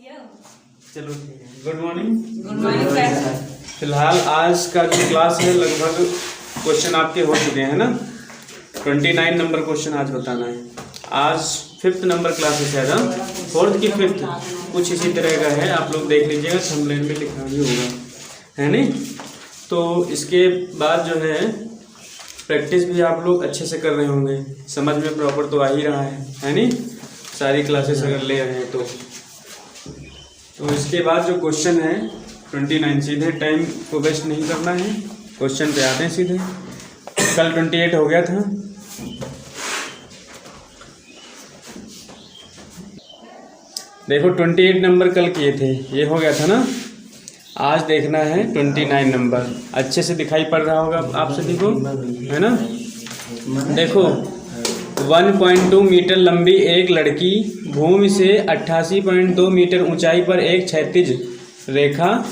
चलो ठीक है। Good morning. Good morning sir. फिलहाल आज का जो क्लास है लगभग क्वेश्चन आपके हो चुके हैं ना। 29 नंबर क्वेश्चन आज बताना है। आज 5th नंबर क्लास है शायद, 4th की 5th कुछ इसी तरह का है। आप लोग देख लीजिएगा, थंबनेल में लिखा भी होगा, है नहीं। तो इसके बाद जो है प्रैक्टिस भी आप लोग अच्छे से कर रहे होंगे, समझ में प्रॉपर तो आ ही रहा है नहीं। सारी क्लासेस अगर ले रहे हैं तो इसके बाद जो क्वेश्चन है 29, सीधे टाइम को वेस्ट नहीं करना है, क्वेश्चन पे आते हैं सीधे। कल 28 हो गया था। देखो 28 नंबर कल किए थे, ये हो गया था ना। आज देखना है 29 नंबर। अच्छे से दिखाई पड़ रहा होगा आप सभी को, है ना। देखो 1.2 मीटर लंबी एक लड़की भूमि से 88.2 मीटर ऊंचाई पर एक क्षैतिज रेखा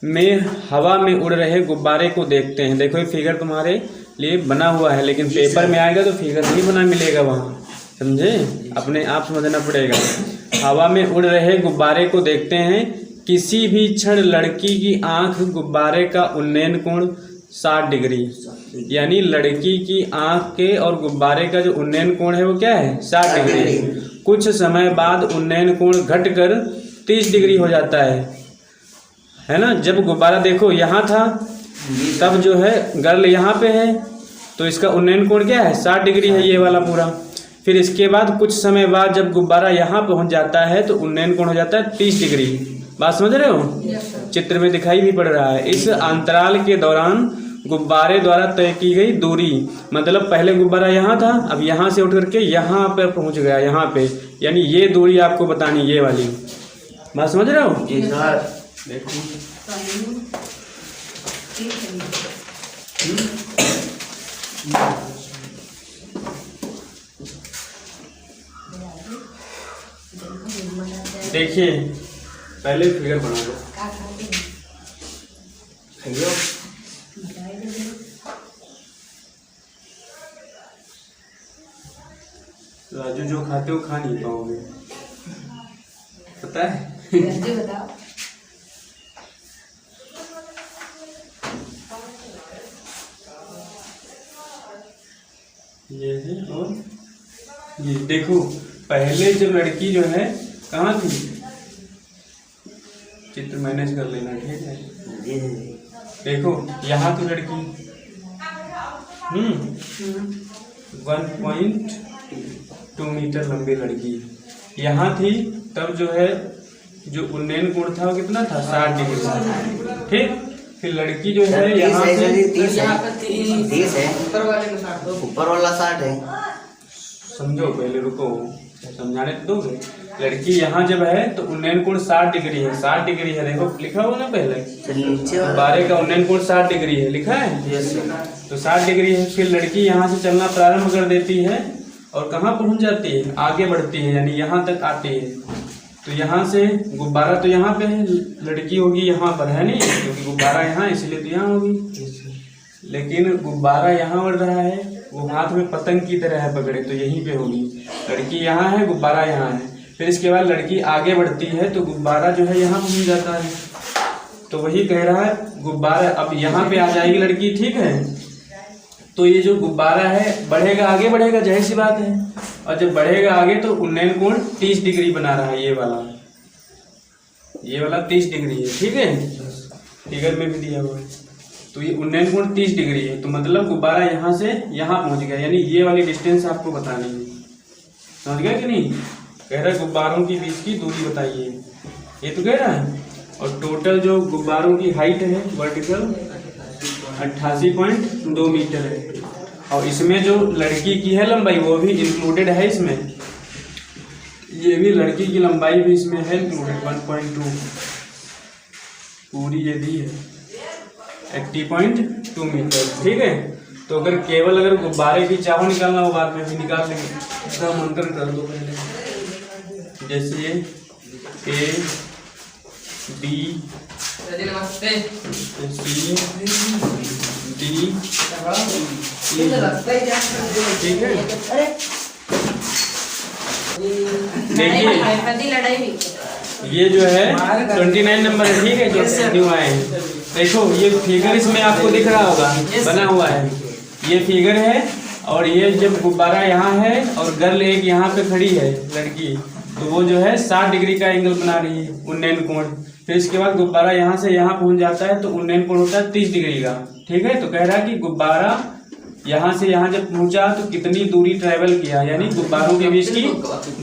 में हवा में उड़ रहे गुब्बारे को देखते हैं। देखो ये फिगर तुम्हारे लिए बना हुआ है, लेकिन पेपर में आएगा तो फिगर नहीं बना मिलेगा वहाँ, समझे। अपने आप समझना पड़ेगा। हवा में उड़ रहे गुब्बारे को देखते हैं। किसी भी क्षण लड़की की आंख गुब्बारे का उन्नयन कोण 60 डिग्री, यानी लड़की की आंख के और गुब्बारे का जो उन्नयन कोण है वो क्या है, 60 डिग्री। कुछ समय बाद उन्नयन कोण घटकर 30 डिग्री हो जाता है ना। जब गुब्बारा देखो यहाँ था, तब जो है गर्ल यहाँ पे है, तो इसका उन्नयन कोण क्या है, 60 डिग्री है, ये वाला पूरा। फिर इसके बाद कुछ समय बाद जब गुब्बारा यहाँ पहुँच जाता है तो उन्नयन कोण हो जाता है 30 डिग्री। बात समझ रहे हो, चित्र में दिखाई भी पड़ रहा है। इस अंतराल के दौरान गुब्बारे द्वारा तय की गई दूरी, मतलब पहले गुब्बारा यहाँ था, अब यहाँ से उठ करके यहाँ पर पहुँच गया, यहाँ पे, यानी ये दूरी आपको बतानी, ये वाली। बात समझ रहे हो जी सर। देखो देखिए, पहले फिगर बना लो। राजू जो खाते हो खा नहीं पाओगे, पता है। ये है और ये देखो, पहले जब लड़की जो है कहाँ थी, चित्र मैनेज कर लेना, ठीक है। देखो यहाँ तो लड़की 1.2 मीटर लंबी लड़की यहाँ थी, तब जो है जो उन्नयन कोण था वो कितना था, 60 डिग्री, ठीक। फिर लड़की जो है यहाँ से 30 है, ऊपर वाला 60 है। समझो पहले, रुको समझाने तो दोगे। लड़की यहाँ जब है तो उन्नयन कोण 60 डिग्री है, 60 डिग्री है। देखो लिखा हुआ ना पहले, गुब्बारे का उन्नयन कोण 60 डिग्री है, लिखा है। तो 60 डिग्री है। फिर लड़की यहाँ से चलना प्रारंभ कर देती है और कहाँ पहुँच जाती है, आगे बढ़ती है, यानी यहाँ तक आती है। तो यहाँ से गुब्बारा तो यहाँ पे है, लड़की होगी यहाँ पर, है नहीं, क्योंकि गुब्बारा यहाँ, इसलिए तो यहाँ होगी। लेकिन गुब्बारा यहाँ उड़ रहा है, वो हाथ में पतंग की तरह है पकड़े, तो यहीं पे होगी। लड़की यहाँ है, गुब्बारा यहाँ है। फिर इसके बाद लड़की आगे बढ़ती है तो गुब्बारा जो है यहाँ पहुँच जाता है। तो वही कह रहा है, गुब्बारा अब यहाँ पे आ जाएगी लड़की, ठीक है। तो ये जो गुब्बारा है बढ़ेगा, आगे बढ़ेगा, जाहिर सी बात है। और जब बढ़ेगा आगे तो उन्नयन कोण 30 डिग्री बना रहा है, ये वाला 30 डिग्री है, ठीक है। फिगर में भी दिया हुआ है। तो ये उन्नयन कोण 30 डिग्री है, तो मतलब गुब्बारा यहाँ से यहाँ पहुँच गया, यानी ये वाली डिस्टेंस आपको बतानी है। समझ गया कि नहीं। कह रहा है गुब्बारों के बीच की दूरी बताइए, ये तो कह रहा है। और टोटल जो गुब्बारों की हाइट है वर्टिकल 88.2 मीटर है, और इसमें जो लड़की की है लंबाई वो भी इंक्लूडेड है इसमें। ये भी लड़की की लंबाई भी इसमें है इंक्लूडेड, 1.2 पूरी ये दी है, 80.2 मीटर, ठीक है। तो अगर गुब्बारे की चाहो निकालना हो, बाद में भी निकाल लेंगे। इसका मंत्र कर दो पहले, जैसे A B नमस्ते। C D E, ठीक है। देखिए ये जो है 29 नंबर है, ठीक है, जो न्यू आए हैं। देखो ये फिगर इसमें आपको दिख रहा होगा, बना हुआ है, ये फिगर है। और ये जब गुब्बारा यहाँ है और गर्ल एक यहाँ पे खड़ी है लड़की, तो वो जो है 60 डिग्री का एंगल बना रही है, उन्नयन कोण। फिर इसके बाद गुब्बारा यहाँ से यहाँ पहुँच जाता है तो उन्नयन कोण होता है 30 डिग्री का, ठीक है। तो कह रहा है कि गुब्बारा यहाँ से यहाँ जब पहुंचा तो कितनी दूरी ट्रेवल किया, यानी गुब्बारों के बीच की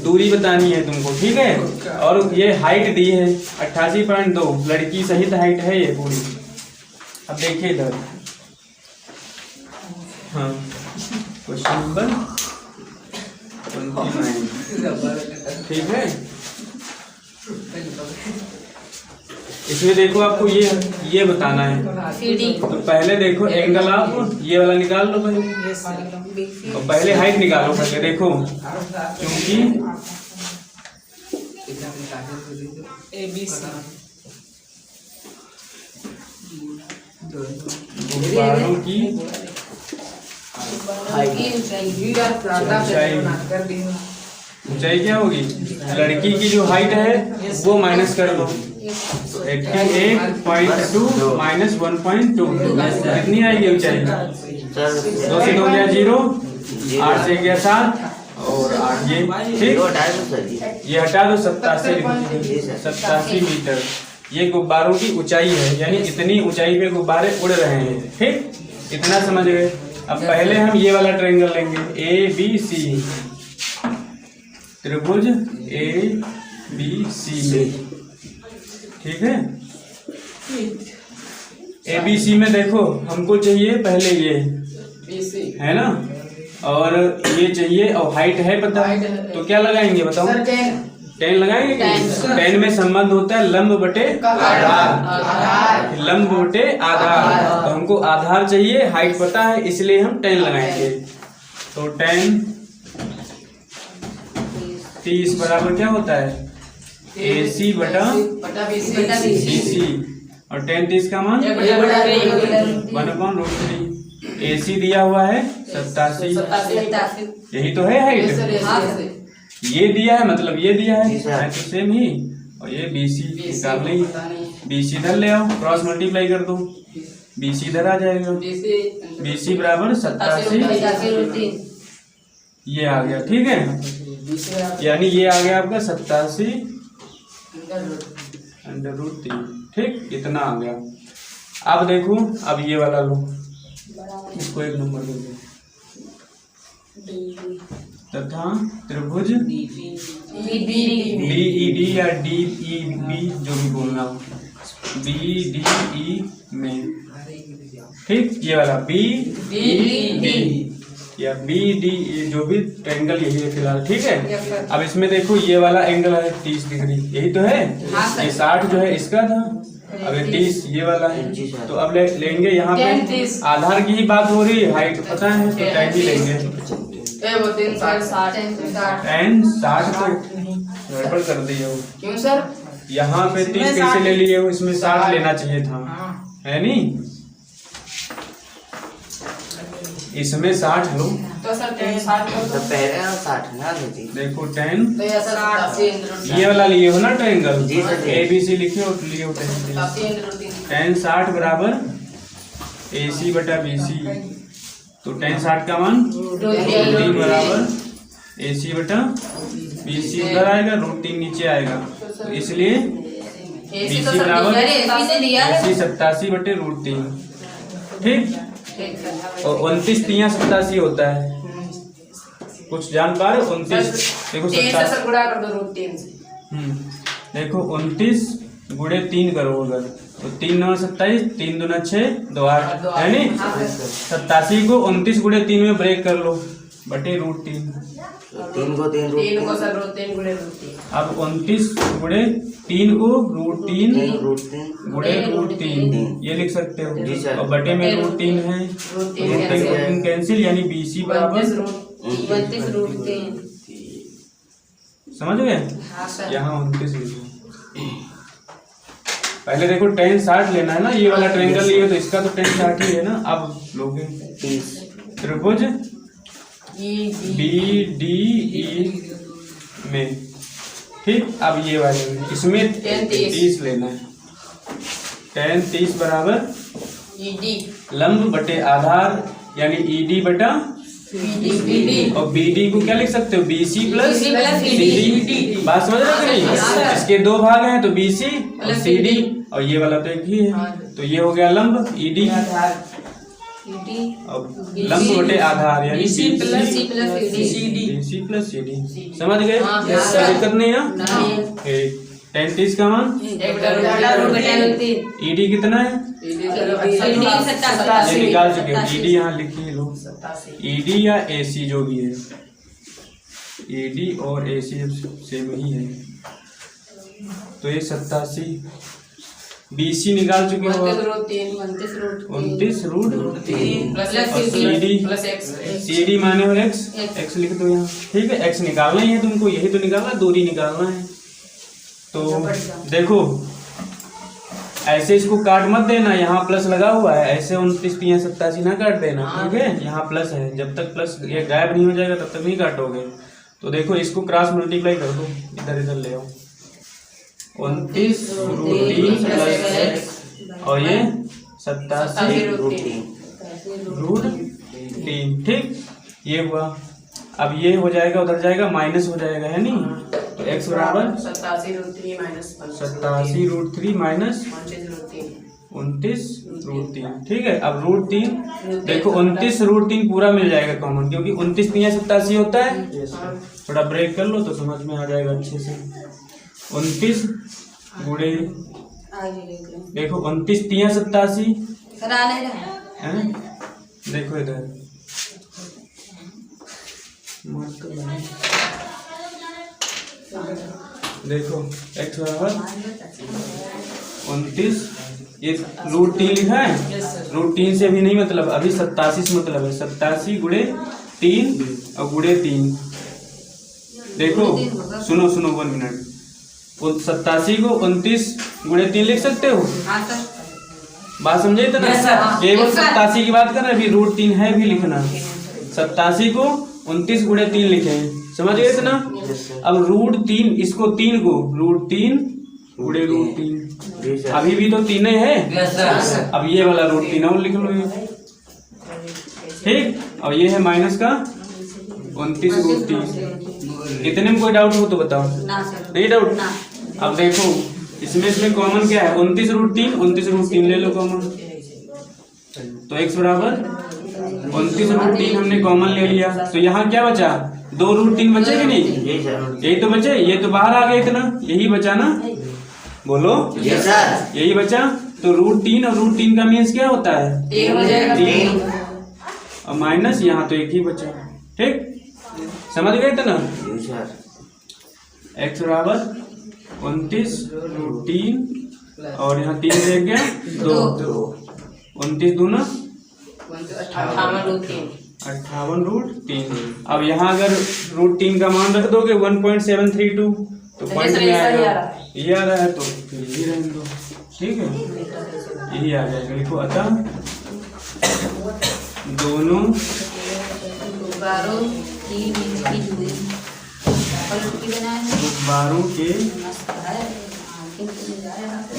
दूरी बतानी है तुमको, ठीक है। और ये हाइट दी है 88.2, लड़की सहित हाइट है ये पूरी। अब देखिए इधर, हाँ, क्वेश्चन नंबर 29, ठीक है। इसमें देखो आपको ये बताना है। तो पहले देखो एंगल, आप ये वाला निकाल लो पहले, और पहले हाइट निकालो पहले। देखो क्योंकि गुब्बारों की ऊंचाई क्या होगी, लड़की की जो हाइट है वो माइनस कर दो, 88.2 माइनस 1.2 कितनी आएगी ऊंचाई? 2 से 2 गया 0, 8 से गया 7 और 8 ये, ठीक, ये हटा दो, 87 मीटर। ये गुब्बारों की ऊंचाई है, यानी इतनी ऊंचाई पे गुब्बारे उड़ रहे हैं, ठीक, इतना समझ गए। अब पहले हम ये वाला ट्रायंगल लेंगे, ABC त्रिभुज ABC में, ठीक है। ABC में देखो हमको चाहिए पहले ये है ना, और ये चाहिए, और हाइट है पता, तो क्या लगाएंगे बताओ? 10 लगाएंगे। 10 में संबंध होता है लंब बटे आधार, लंब बटे आधार। तो हमको आधार चाहिए, हाइट पता है, इसलिए हम 10 लगाएंगे। तो 10 30 बराबर क्या होता है? AC बटा BC, और 10 30 का मान 1/√3। AC दिया हुआ है 87, यही तो है हाइट। ये दिया है मतलब ये दिया है तो सेम ही, और ये BC निकाल लेंगे। BC इधर ले आओ, क्रॉस मल्टीप्लाई कर दो, BC इधर आ जाएगा। BC बराबर 87, ये आ गया, ठीक है। यानी ये आ गया आपका 87/√3, ठीक, इतना आ गया। अब देखो, अब ये वाला लो, इसको 1 नंबर दे दो, तथा त्रिभुज BED या DEB जो भी बोलना हो, BDE में, ठीक, ये वाला BED या BDE जो भी ट्रायंगल यही है फिलहाल, ठीक है। अब इसमें देखो ये वाला एंगल है 30 डिग्री, यही तो है। ये 60 जो है इसका था, अब ये 30 ये वाला है। तो अब लेंगे यहाँ पे, आधार की ही बात हो रही है, हाइट पता है तो 10 ही लेंगे। 10 60 तो गड़बड़ कर दिया हो, क्यों सर? यहाँ पे 30 कैसे ले लिए हो, इसमें 60 लेना चाहिए था, है नहीं, इसमें 60 लो तो सर 60 तो पहले 60 ना देती। देखो 10 तो ये सर 80 ये वाला लिए हो ना ट्रायंगल, जी सर, ABC लिखे हो, लिए हो 10 60 बराबर AC बटा BC। तो 10 60 का मान √3 बराबर AC बटा BC, उधर आएगा, √3 नीचे आएगा, तो इसलिए BC बराबर AC 87/√3, ठीक। और 29 3 87 होता है, कुछ जान पा रहे हो? 29 देखो 27, देखो 29 गुणे 3 करो अगर, तो 3 9 27, 3 2 6 2 8, है नहीं। 87 को 29 गुणे 3 में ब्रेक कर लो, बटे √3। 3 को 3 अब 29 गुणे 3 को √3 गुणे √3 ये लिख सकते हो, और बटे में √3 है, √3 कैंसिल, यानी BC बराबर, समझ गए? यहाँ 29 लिखो। पहले देखो 10 60 लेना है ना, ये वाला ट्रायंगल लिए तो इसका तो 10 60 ही है ना। अब लोगे त्रिभुज BDE में, ठीक। अब ये वाले में इसमें 30 लेना है। tan 30 बराबर ईडी लंब बटे आधार यानी ईडी बटा बीडी और बीडी को क्या लिख सकते हो बीसी प्लस सीडी। बात समझ रहे हो कि नहीं? इसके दो भाग हैं तो बीसी और सीडी और ये वाला तो एक ही है। तो ये हो गया लंब ईडी और लंब बटे आधार यानी BC plus BC plus CD. समझ गए? कोई दिक्कत नहीं है। tan 30 का मान ईडी कितना है ये निकाल चुके हो। ईडी यहाँ लिखिए लो, ईडी या एसी जो भी है, ईडी और एसी सेम ही है। तो ये 87 बीसी निकाल चुके हो 29 रूट सीडी माने हो एक्स लिख दो यहाँ। ठीक है, एक्स निकालना ही है तुमको, यही तो निकालना, दूरी निकालना है। तो देखो ऐसे इसको काट मत देना, यहाँ प्लस लगा हुआ है, ऐसे 29 3 87 ना काट देना। ठीक है, यहाँ प्लस है, जब तक प्लस ये गायब नहीं हो जाएगा तब तक नहीं काटोगे। तो देखो इसको क्रॉस मल्टीप्लाई कर दो, इधर इधर ले आओ। 29 रूट 3 प्लस एक्स और ये 87 रूट 3। ठीक, ये हुआ। अब ये हो जाएगा, उधर जाएगा, माइनस हो जाएगा है नहीं। तो x बराबर 87 root 3 minus 87 root 3 minus 29 root 3। ठीक है, अब रूट 3 देखो 29 रूट 3 पूरा मिल जाएगा कॉमन, क्योंकि 29 3 87 होता है। थोड़ा ब्रेक कर लो तो समझ में आ जाएगा अच्छे से। 29 गुणे देखो 29 3 87 है। देखो इधर देखो x बराबर 29, ये रूट 3 लिखा है। रूट 3 से अभी नहीं मतलब, अभी 87 से मतलब है। 87 गुणे 3 और गुणे 3। देखो सुनो 1 मिनट, 87 को 29 गुणे 3 लिख सकते हो। बात समझे तो ना? केवल 87 की बात कर रहे, अभी रूट 3 है भी लिखना। 87 को 29 गुणे 3 लिखे हैं, समझ गए थे ना? अब रूट 3, इसको 3 को रूट 3 गुणे रूट 3, अभी भी तो 3 है। अब ये वाला रूट 3 और लिख लो ये। ठीक, और ये है माइनस का 29 रूट 3। इतने में कोई डाउट हो तो बताओ। नहीं डाउट? अब देखो इसमें कॉमन क्या है? 29 रूट 3, 29 रूट 3 ले लो कॉमन। तो x बराबर 29 रूट 3 हमने कॉमन ले लिया। तो यहाँ क्या बचा? 2 रूट 3 बचे कि नहीं? यही तो बचे, ये तो बाहर आ गए इतना, यही बचा ना? बोलो यही बचा। तो रूट 3 और रूट 3 का मीन्स क्या होता है? 3 और माइनस यहाँ तो एक ही बचा। ठीक, समझ गए थे ना? x बराबर 29 रूट 3 और यहाँ 3 रह गया 2, 29 दूना 58 रूट 3। अब यहाँ अगर रूट 3 का मान रख दोगे 1.732 तो पॉइंट में आएगा, ये आ रहा है तो यही रहने दो। ठीक है, यही आ जाएगा। देखो अतः दोनों बारों के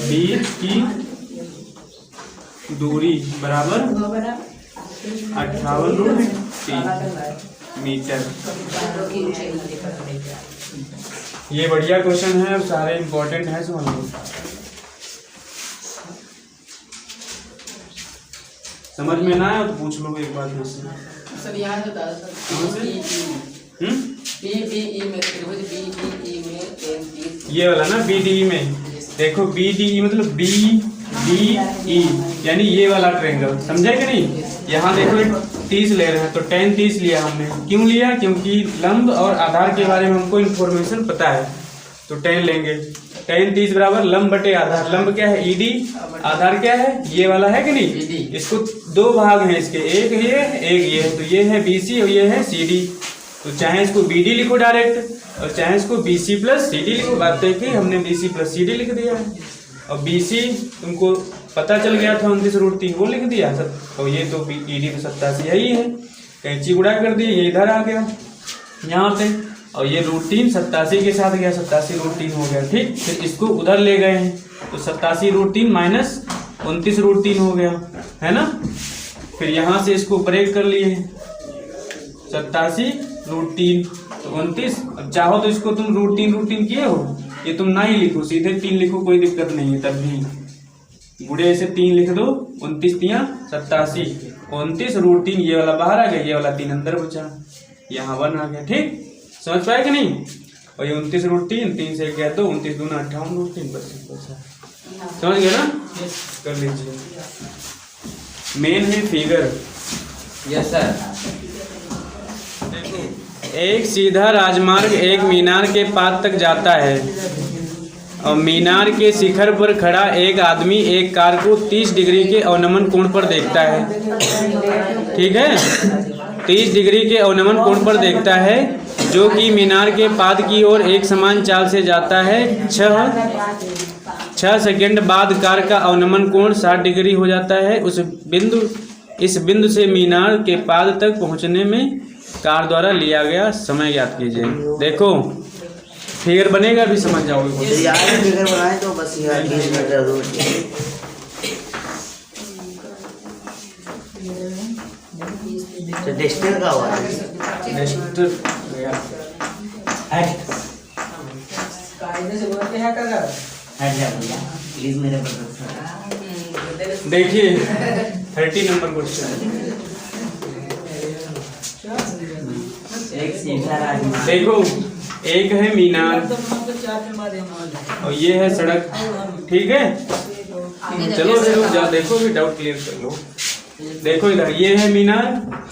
बीच की दूरी बराबर 58 रूट 3 मीटर। ये बढ़िया क्वेश्चन है और सारे इम्पोर्टेंट है, समझ लो। समझ में ना आया तो पूछ लो एक बार मुझसे। सर यहाँ बता ये वाला ना BDE में देखो, BDE मतलब BDE यानी ये वाला ट्रायंगल, समझे कि नहीं? यहाँ देखो एक 30 ले रहे हैं तो tan 30 लिया हमने। क्यों लिया? क्योंकि लंब और आधार के बारे में हमको इन्फॉर्मेशन पता है, तो tan लेंगे। tan 30 बराबर लंब बटे आधार। लंब क्या है? ED, आधार क्या है? ये वाला है कि नहीं? इसको 2 भाग हैं इसके, एक ये एक ये, तो ये है BC और ये है CD। तो चाहे इसको BD लिखो डायरेक्ट और चाहे इसको BC प्लस CD लिखो। बात तो कि हमने BC प्लस CD लिख दिया है और BC तुमको पता चल गया था 29 रूट 3, वो लिख दिया। और ये तो ED तो 87 यही है, कैंची गुड़ा कर दी, ये इधर आ गया यहाँ पे। और ये √3 87 के साथ गया, 87 √3 हो गया। ठीक, फिर इसको उधर ले गए हैं तो 87 √3 माइनस 29 √3 हो गया, है ना। फिर यहाँ से इसको ब्रेक कर लिए 87 √3 तो 29। अब चाहो तो इसको तुम √3 किए हो, ये तुम ना ही लिखो, सीधे 3 लिखो, कोई दिक्कत नहीं है। तब भी बुढ़े से 3 लिख दो, 29 तियां 87, 29 √3 ये वाला बाहर आ गया, ये वाला 3 अंदर बचा, यहाँ 1 आ गया। ठीक, समझ पाए कि नहीं। और ये 29 √3 3 से गया तो 29 दूना 58 √3 बचा। समझ गया ना, कर लीजिए। मेन है फिगर। Yes sir. एक सीधा राजमार्ग एक मीनार के पास तक जाता है और मीनार के शिखर पर खड़ा एक आदमी एक कार को 30 डिग्री के अवनमन कोण पर देखता है। ठीक है, 30 डिग्री के अवनमन कोण पर देखता है जो कि मीनार के पाद की ओर एक समान चाल से जाता है। 6 सेकंड बाद कार का अवनमन कोण 60 डिग्री हो जाता है। इस बिंदु से मीनार के पाद तक पहुंचने में कार द्वारा लिया गया समय ज्ञात कीजिए। देखो फिगर बनेगा, भी समझ जाओगे। फिगर बनाए तो बस यार 20 मीटर दूर। तो डिस्टेंस का हुआ प्लीज मेरे देखिए 30 नंबर क्वेश्चन। देखो एक है मीनार और ये है सड़क। ठीक है, चलो देखो देखो भी डाउट क्लियर कर लो। देखो इधर ये है मीनार,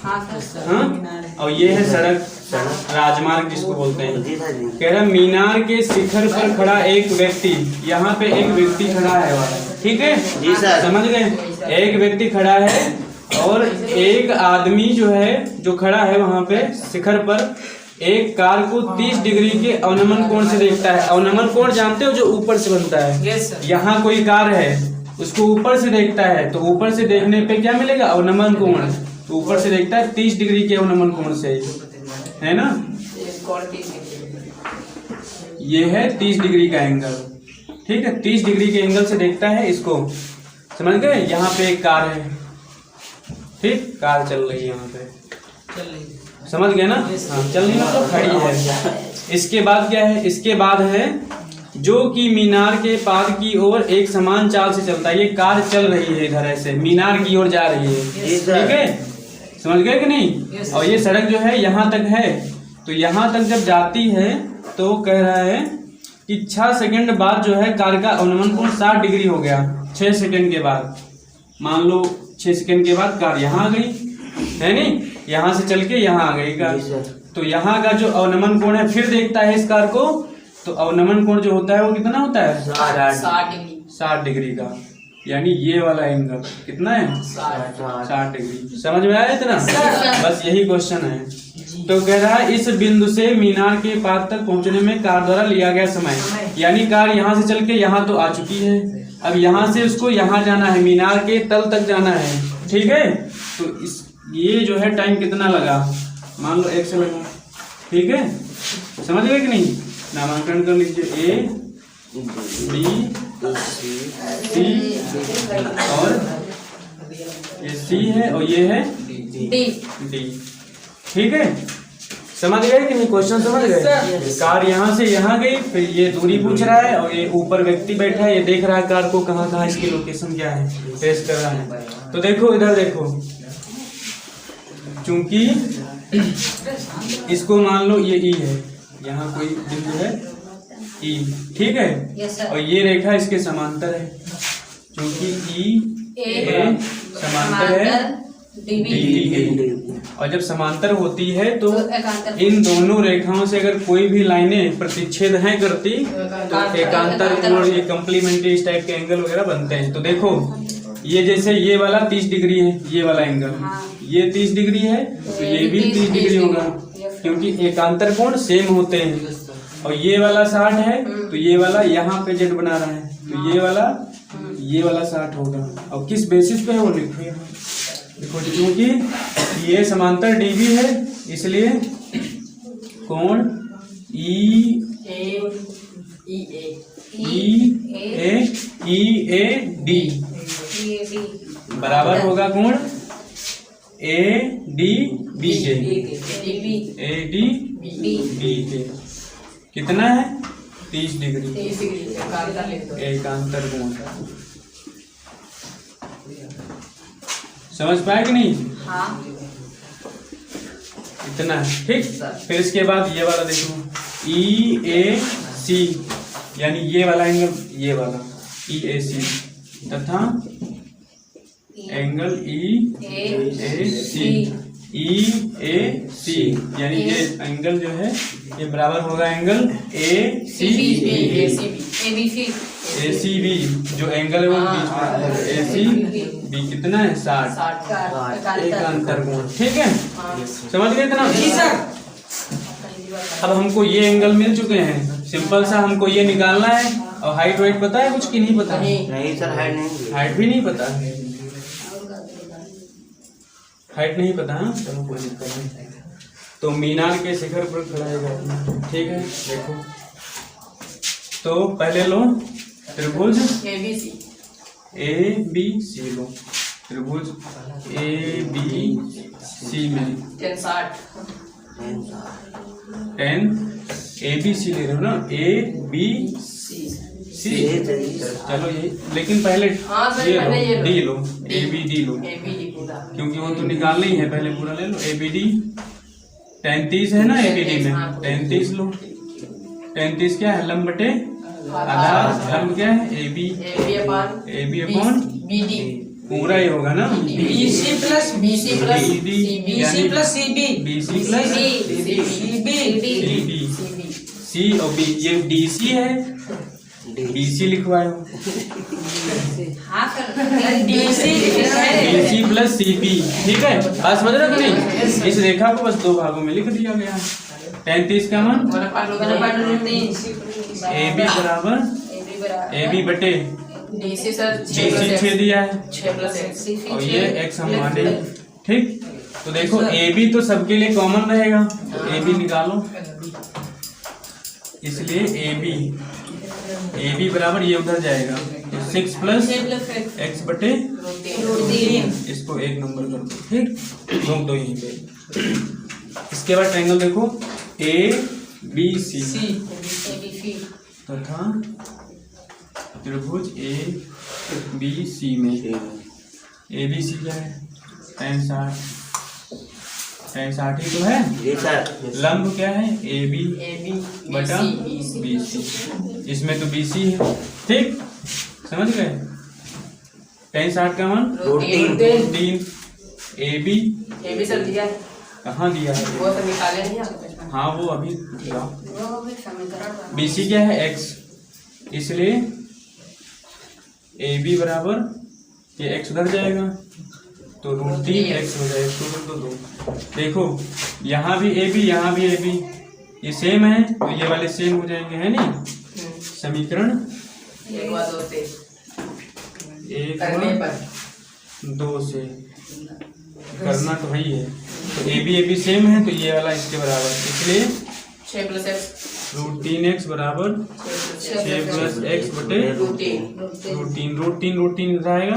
हाँ, और ये है सड़क, राजमार्ग जिसको बोलते हैं। कह रहा मीनार के शिखर पर खड़ा एक व्यक्ति, यहाँ पे एक व्यक्ति खड़ा है। ठीक है जी सर, समझ गए। एक व्यक्ति खड़ा है और एक आदमी जो है जो खड़ा है वहां पे शिखर पर एक कार को 30 डिग्री के अवनमन कोण से देखता है। अवनमन कोण जानते हो, जो ऊपर से बनता है। यहाँ कोई कार है उसको ऊपर से देखता है तो ऊपर से देखने पे क्या मिलेगा, अवनमन कोण। तो ऊपर से देखता है 30 डिग्री के अवनमन कोण से, है ना। ये है 30 डिग्री का एंगल। ठीक है, 30 डिग्री के एंगल से देखता है इसको। समझ गए। यहाँ पे एक कार है, ठीक, कार चल रही है यहाँ पे, समझ गए ना। हाँ, चल रही मतलब खड़ी है। इसके बाद क्या है, इसके बाद है जो कि मीनार के पाद की ओर एक समान चाल से चलता है। ये कार चल रही है इधर ऐसे मीनार की ओर जा रही है। ठीक है, समझ गए कि नहीं। और ये सड़क जो है यहाँ तक है, तो यहाँ तक जब जाती है तो कह रहा है कि 6 सेकंड बाद जो है कार का अवनमन कोण 60 डिग्री हो गया। 6 सेकंड के बाद, मान लो 6 सेकंड के बाद कार यहाँ आ गई, है नहीं, यहाँ से चल के यहाँ आ गई कार। तो यहाँ का जो अवनमन कोण है फिर देखता है इस कार को, तो अवनमन कोण जो होता है वो कितना होता है, 60 डिग्री का। यानी ये वाला एंगल कितना है, 60 डिग्री। समझ में आया इतना, बस यही क्वेश्चन है। तो कह रहा है इस बिंदु से मीनार के पाद तक पहुंचने में कार द्वारा लिया गया समय, यानी कार यहाँ से चल के यहाँ तो आ चुकी है, अब यहाँ से उसको यहाँ जाना है, मीनार के तल तक जाना है। ठीक है, तो इस ये जो है टाइम कितना लगा, मान लो 1 से लगा। ठीक है, समझ गए कि नहीं। नामांकन कर लीजिए, ए बी सी और ये सी है और ये है डी। ठीक है, समझ गए कि नहीं, क्वेश्चन समझ गए। कार यहाँ से यहाँ गई, फिर ये दूरी पूछ रहा है और ये ऊपर व्यक्ति बैठा है, ये देख रहा है कार को कहाँ कहाँ इसकी लोकेशन क्या है, ट्रेस कर रहा है। तो देखो इधर देखो, चूंकि इसको मान लो ये ई है, यहाँ कोई बिंदु है ई, ठीक है, और ये रेखा इसके समांतर है, क्योंकि ई ए समांतर है डी। और जब समांतर होती है तो इन दोनों रेखाओं से अगर कोई भी लाइनें प्रतिच्छेद हैं करती तो एकांतर कोण, ये कॉम्प्लीमेंट्री इस टाइप के एंगल वगैरह बनते हैं। तो देखो ये जैसे ये वाला 30 डिग्री है, ये वाला एंगल ये 30 डिग्री है, तो ये भी 30 डिग्री होगा, क्योंकि एकांतर कोण सेम होते हैं। और ये वाला 60 है, तो ये वाला यहाँ पे जेड बना रहा है, तो ये वाला 60 होगा। और किस बेसिस पे है वो लिखिए, देखो क्योंकि ये समांतर डीबी है, इसलिए कोण EAD बराबर होगा कोण ADB के। ADB के कितना है 30 डिग्री एकांतर कोण। समझ पाए कि नहीं? हाँ। इतना है ठीक। फिर इसके बाद ये वाला देखो EAC यानी ये वाला एंगल, ये वाला EAC तथा एंगल EAC यानी ये एंगल जो है ये बराबर होगा एंगल ACB जो एंगल है वो ACB कितना है 60 एकांतर कोण। ठीक है समझ गए इतना? अब हमको ये एंगल मिल चुके हैं, सिंपल सा हमको ये निकालना है। और हाइट वाइट पता है कुछ कि नहीं पता? नहीं सर, हाइट नहीं, हाइट भी नहीं पता, हाइट नहीं पता। हाँ चलो कोई दिक्कत नहीं। तो मीनार के शिखर पर खड़ा है। ठीक है देखो, तो पहले लो त्रिभुज ABC लो, त्रिभुज ABC में 10 ABC ले रहे हो ना, ABC चलो ये, लेकिन पहले ये लो D लो, ABD लो, क्योंकि वो तो निकालना ही है, पहले पूरा ले लो। ABD 10-30 है ना ABD में, 10-30 लो। 10-30 क्या है लंब बटे आधार, लंब क्या है AB अपॉन BD पूरा ही होगा ना। BC plus BD BC plus CB C और B, ये DC है, BC लिखवाओ। BC प्लस CB ठीक है, बात समझ रहे हो नहीं? इस रेखा को बस दो भागों में लिख दिया गया। 35 का मान AB बराबर AB बटे DC 6 दिया है और ये X हम माने। ठीक, तो देखो AB तो सबके लिए कॉमन रहेगा, तो AB निकालो। इसलिए AB बराबर ये उधर जाएगा, तो 6 प्लस X बटे इसको 1 नंबर कर दो। ठीक, रोक दो यहीं पे। इसके बाद ट्रायंगल देखो ABC तथा त्रिभुज ABC में ABC क्या है? tan 60 ही तो है। लंब क्या है? AB बटा BC, इसमें तो BC है। ठीक, समझ गए? tan 60 का मान 3 AB सर दिया है, कहाँ दिया है? वो तो निकाले नहीं आप। हाँ वो अभी BC क्या है? X, इसलिए AB बराबर ये X उधर जाएगा तो √3x हो जाएगा। तो दो देखो यहाँ भी AB यहाँ भी AB, ये सेम है तो ये वाले सेम हो जाएंगे, है नहीं? समीकरण 1/2 से करना तो वही है। तो AB सेम है तो ये वाला इसके बराबर, इसलिए 6 प्लस X √3x बराबर 6 प्लस x बटे √3 रहेगा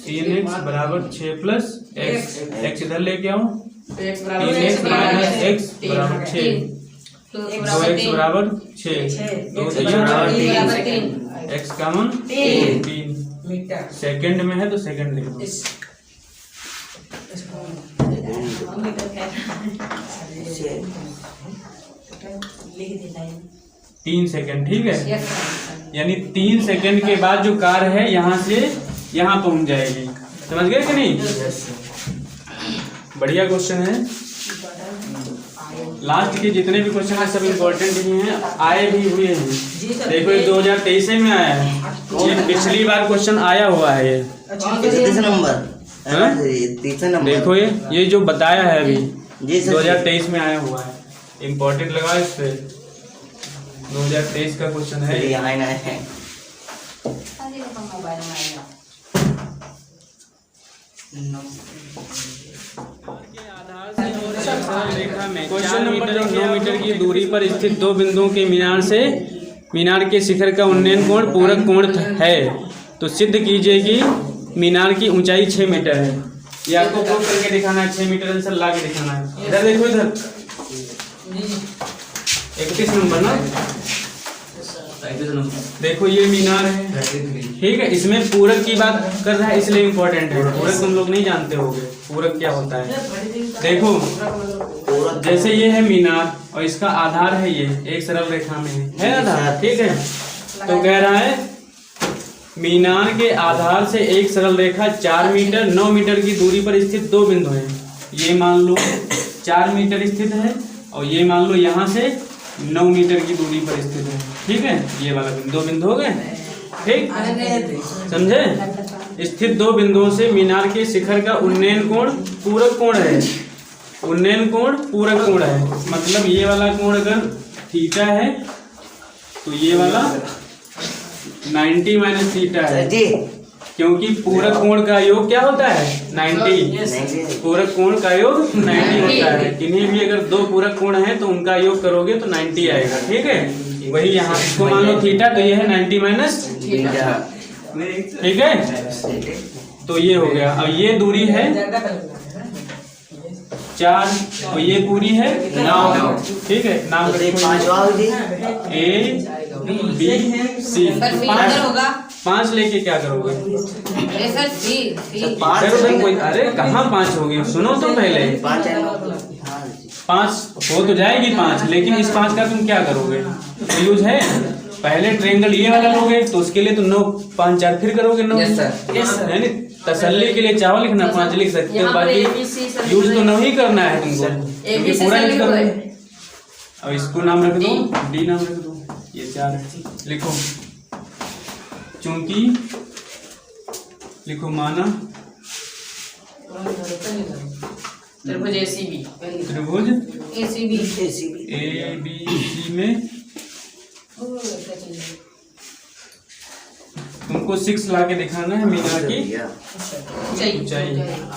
3x बराबर 6 प्लस x इधर लेके आओ, 3x माइनस x बराबर 6, 2x बराबर 6, 2 बराबर 3, x का मान 3। सेकंड में है तो सेकंड लिखो। 3 सेकंड। ठीक है, यानी 3 सेकंड के बाद जो कार है यहाँ से यहाँ पहुंच जाएगी। समझ गए कि नहीं? बढ़िया क्वेश्चन है। लास्ट के जितने भी क्वेश्चन है सब इम्पोर्टेंट ही हैं, आए भी हुए हैं। देखो ये 2023 में आया है, ये पिछली बार क्वेश्चन आया हुआ है। ये तीसरा नंबर देखो ये जो बताया है अभी 2023 में आया हुआ है, इम्पोर्टेंट लगा इस पे। 2023 का क्वेश्चन है। आधार से रेखा में क्वेश्चन नंबर 9 मीटर की दूरी पर स्थित दो बिंदुओं के मीनार के शिखर का उन्नयन कोण पूरक कोण है। तो सिद्ध कीजिए कि मीनार की ऊंचाई 6 मीटर है। ये आपको प्रूव करके दिखाना है, 6 मीटर आंसर ला के दिखाना है। इधर देखो, इधर 31 नंबर ना, देखो ये मीनार है, ठीक है। इसमें पूरक की बात कर रहा है इसलिए इम्पोर्टेंट है। पूरक तुम लोग नहीं जानते होगे पूरक क्या होता है। देखो जैसे ये है मीनार और इसका आधार है, ये एक सरल रेखा में है आधार, ठीक है। तो कह रहा है मीनार के आधार से एक सरल रेखा 4 मीटर 9 मीटर की दूरी पर स्थित दो बिंदु हैं। ये मान लो 4 मीटर स्थित है और ये मान लो यहाँ से 9 मीटर की दूरी पर स्थित है, ठीक है। ये वाला दो बिंदु हो गए, ठीक, समझे। स्थित दो बिंदुओं से मीनार के शिखर का उन्नयन कोण पूरक कोण है। उन्नयन कोण पूरक कोण है, मतलब ये वाला कोण अगर थीटा है तो ये वाला 90 माइनस थीटा है, क्योंकि पूरक कोण का योग क्या होता है 90। पूरक कोण का योग 90 होता है। किन्हीं भी अगर दो पूरक कोण हैं तो उनका योग करोगे तो 90 आएगा, ठीक है। वही यहाँ इसको मान लो थीटा, तो ये है 90 माइनस थीटा, ठीक है। तो ये हो गया। अब ये दूरी है 4 और ये पूरी है 9, ठीक है। नाम A B C। 5 लेके क्या करोगे? अरे कहाँ 5 होगी, सुनो तो पहले। 5 हो तो जाएगी 5, लेकिन इस 5 का तुम क्या करोगे? तो यूज है पहले ट्रायंगल ये वाला लोगे तो उसके लिए तो 9 5 4 फिर करोगे 9। यानी तसल्ली के लिए चाहो लिखना 5 लिख सकते हो, बाकी यूज तो 9 ही करना है तुमको, क्योंकि पूरा यूज करोगे। अब इसको नाम रख दो, D नाम रख दो, ये 4 है। लिखो चूंकि, लिखो माना त्रिभुज ACB, त्रिभुज ACB ABC में तुमको 6 ला के दिखाना है मीनार की ऊंचाई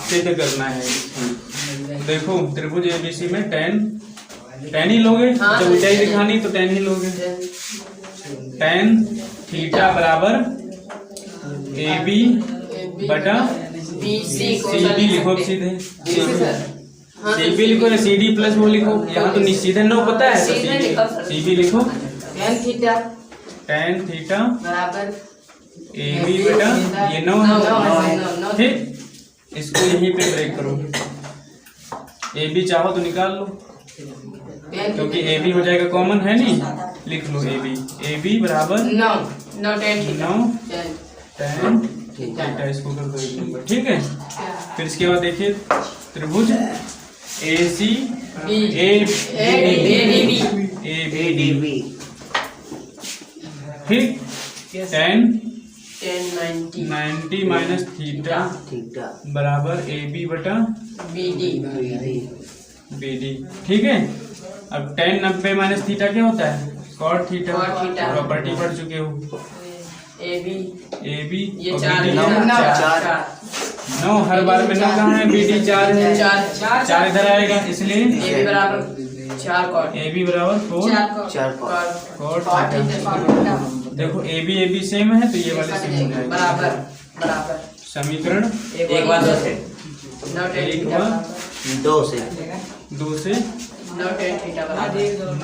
सिद्ध करना है। देखो त्रिभुज ABC में 10 ही लोगे, जब ऊंचाई दिखानी तो 10 ही लोगे। 10 थीटा बराबर AB बटा CD लिखो सीधे, CB लिखो या CD प्लस वो लिखो, यहाँ तो सीधे 9 पता है तो CB लिखो। tan थीटा बराबर AB बटा ये 9 है, ठीक। इसको यहीं पे ब्रेक करो, AB चाहो तो निकाल लो, क्योंकि AB हो जाएगा कॉमन है नहीं, लिख लो AB बराबर 9 tan थीटा, इसको कर दो 1 नंबर, ठीक है। फिर इसके बाद देखिए त्रिभुज ABD, ठीक। tan 90 माइनस थीटा बराबर AB बटा BD, ठीक है। अब tan 90 माइनस थीटा क्या होता है? cot थीटा, प्रॉपर्टी पढ़ चुके हो। AB ये और 4 BD 9, हर बार में 9 कहाँ है? BD 4 है, 4 इधर आएगा, इसलिए AB बराबर 4 cot, AB बराबर 4 cot। देखो AB सेम है तो ये वाले सेम हो जाएगा, बराबर। समीकरण 1 बार 2 से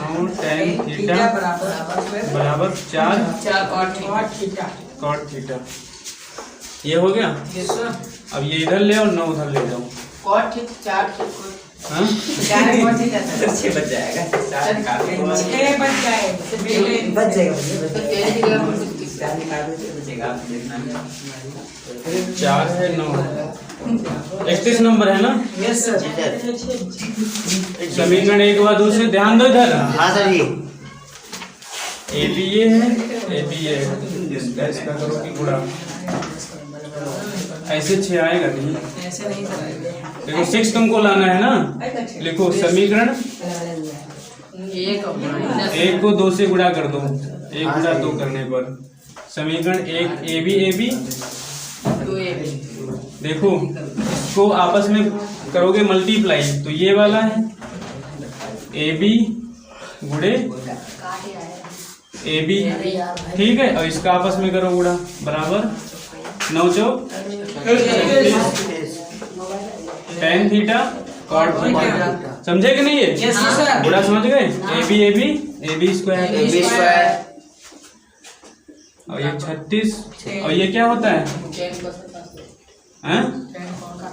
9 tan थीटा बराबर 4 cot थीटा। ये हो गया। अब ये इधर ले और 9 उधर ले जाओ। cot 4 हाँ? 6 बच जाएगा, 4 है 9, 31 नंबर है ना। समीकरण 1 बार दूसरे ध्यान दो इधर। हाँ सर जी। AB ये है, AB ये है, इसका करो कि गुणा, ऐसे 6 आएगा नहीं, देखो 6 तुमको लाना है ना। लिखो समीकरण 1 को 2 से गुणा कर दो, 1 गुणा 2 करने पर समीकरण 1 AB देखो इसको आपस में करोगे मल्टीप्लाई तो ये वाला है ए बी गुड़े ए बी, ठीक है। और इसका आपस में करो गुड़ा, बराबर 9 चौक 10 थीटा कॉट थीटा। समझे कि नहीं? ये गुड़ा समझ गए? ए बी स्क्वायर और ये 36 और ये क्या होता है?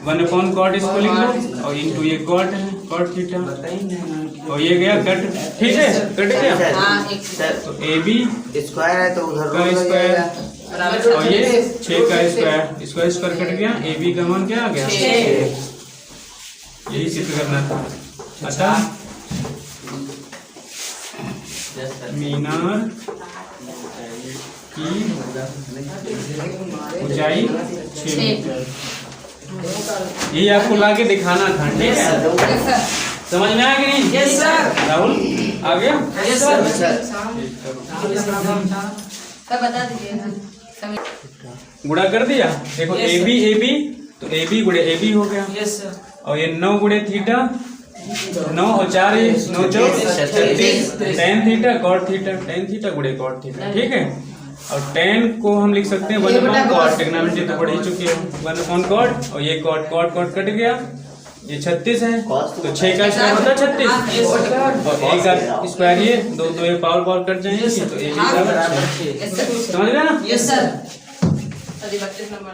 1 कॉट इसको लिख लो और इंटू ये कॉट है, कॉट थीटा और ये गया कट, ठीक है, कट गया। तो ए बी स्क्वायर है तो उधर का स्क्वायर और ये 6 का स्क्वायर, इसका स्क्वायर कट गया, ए बी का मान क्या आ गया? 6। यही सिद्ध करना था। अच्छा, मीनार की ऊंचाई 6 मीटर, यही आपको लाके दिखाना था, ठीक है। समझ में आया कि नहीं? Yes sir. राहुल आ गया? Yes sir. बता दीजिए। गुड़ा कर दिया, देखो ए बी तो ए बी गुड़े ए बी हो गया। Yes sir. और ये 9 गुड़े थीटा 9 और 4 9 चौक 36 10 थीटा कॉट थीटा 10 थीटा गुड़े कॉट थीटा, ठीक है। और 10 को हम लिख सकते हैं 1 अपॉन कॉट, टेक्नोलॉजी तो पढ़ ही चुके हो, 1 अपॉन कॉट और ये कॉट कॉट कॉट कट गया, ये 36 है तो 6 का स्क्वायर होता है 36 और 1 का स्क्वायर ये 2 ये पावर कट जाएंगे तो ए बी बराबर 6। समझ गए ना? Yes sir. 32 नंबर